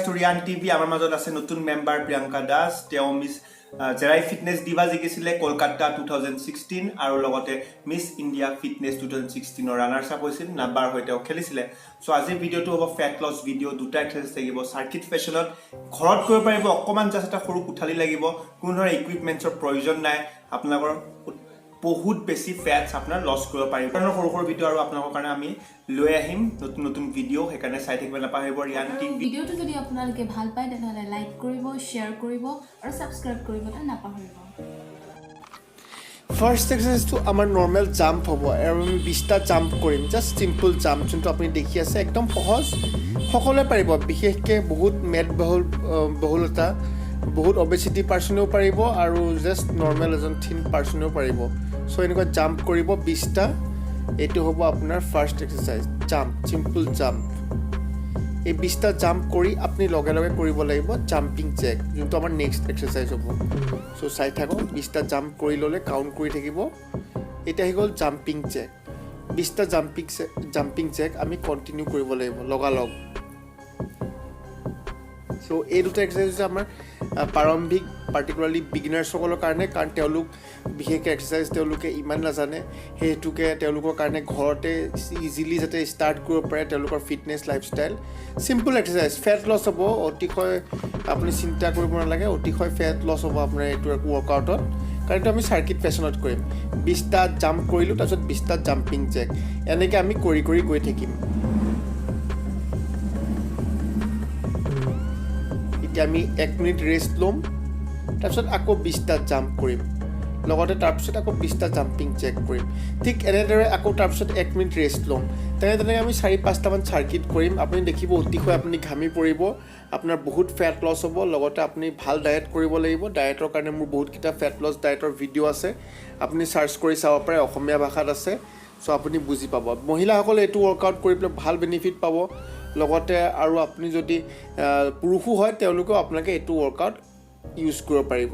to Riyan TV. Our মাজত আছে নতুন মেম্বাৰ প্ৰিয়ংকা দাস তেওঁ মিস জেৰাই ফিটনেস দিবা জিকিছিলে কলকাতা 2016 আৰু লগতে মিস ইন্ডিয়া ফিটনেস 2016 ৰ ৰানাৰ্স আপ হৈছিল নাম্বাৰ হৈতে খেলিছিলে সো আজিৰ ভিডিওটো হ'ব ফ্যাট লস ভিডিও দুটা এক্সাৰসাইজ থাকিব সাৰ্কিট ফেশনত ঘৰত কৰিব পাৰিব অকমান জাস্ট এটা সৰু কুঠালি লাগিব কোনো ধৰণৰ ইকুইপমেন্টছৰ প্ৰয়োজন নাই আপোনালোকৰ বহুত বেছি ফ্যাটস আপোনাৰ লস কৰিব পাৰিব কাৰণ সৰু সৰু ভিডিও আৰু আপোনালোকৰ কাৰণে আমি লৈ আহিম নতুন নতুন ভিডিও হেকাৰণে চাই থাকিব নাপাহৰিব ৰিয়ান টিভি ভিডিওটো যদি আপোনালোকে ভাল পায় তেতিয়াহলে লাইক কৰিব শেয়াৰ কৰিব আৰু সাবস্ক্ৰাইব কৰিবলৈ নাপাহৰিব ফার্স্ট এক্সারসাইজ তো আমার নর্মাল জাম্প হব আর আমি 20টা জাম্প করিম জাস্ট সিম্পল জাম্প যোনটো আপনি দেখি আছে একদম সহজ সকলে পাৰিব বিশেষকে বহুত মেদ বহুলতা বহুত অবেসিটি পাৰ্সনেও পাৰিব আৰু জাস্ট নৰ্মাল এজন থিন পাৰ্সনেও পাৰিব সো এনেকুৱা জাম্প কৰিব 20টা এটো হ'ব আপোনাৰ first exercise jump simple jump এই 20টা জাম্প কৰি আপনি লগে লগে কৰিব লাগিব জাম্পিং জেক যোনটো আমাৰ নেক্সট এক্সাৰসাইজ হ'ব সো চাই থাকো 20টা জাম্প কৰি ললে কাউন্ট কৰি থাকিব এটা হি গল জাম্পিং জেক 20টা জাম্পিং জেক আমি কন্টিনিউ কৰিব লাগিব লগা লগ সো এই দুটা এক্সাৰসাইজ আমাৰ প্ৰাৰম্ভিক পাৰ্টিকুলাৰলি বিগিনাৰ্ছ সকলৰ কাৰণে কাৰণ তেওঁলোক বিশেষ এক্সাৰসাইজ তেওঁলোকে ইমান নাজানে হেতুকে তেওঁলোকৰ কাৰণে ঘৰতে ইজিলি যাতে ষ্টাৰ্ট কৰিব পাৰে তেওঁলোকৰ fitness lifestyle simple exercise fat loss হ'ব অতিশয় আপুনি চিন্তা কৰিব নালাগে অতিশয় ফ্যাট লস হ'ব আপোনাৰ এইটো ওয়াৰ্কআউটত কাৰণ আমি সাৰ্কিট ফ্যাশনত কৰিম 20টা জাম্প কৰিলো তাৰপিছত 20টা জাম্পিং জেক এনেকৈ আমি কৰি কৰি গৈ থাকিম আমি 1 মিনিট ৰেস্ট লম তাৰপিছত আকৌ 20টা জাম্প কৰিম লগতে তাৰপিছত আকৌ 20টা জাম্পিং চেক কৰিম ঠিক এনেদৰে আকৌ তাৰপিছত 1 মিনিট ৰেস্ট লম তেনেদৰে আমি 4-5টা মান সাৰ্কিট কৰিম আপুনি দেখিব অতিশয় আপুনি ঘামি পৰিব আপোনাৰ বহুত ফ্যাট লস হ'ব লগতে আপুনি ভাল ডায়েট কৰিব লাগিব ডায়েটৰ কাৰণে মোৰ বহুত কিটা ফ্যাট লস ডায়েটৰ ভিডিও আছে আপুনি সাৰ্চ কৰি চাব পাৰে অসমীয়া ভাষাত আছে সো আপুনি বুজি পাব মহিলাসকলে এটো ওয়াৰ্কআউট কৰি ভাল বেনিফিট পাব লগতে আৰু আপুনি যদি পুৰুষো হয় তেওঁলোকেও আপোনাকে এটো ওয়াৰ্কআউট ইউজ কৰিব পাৰিব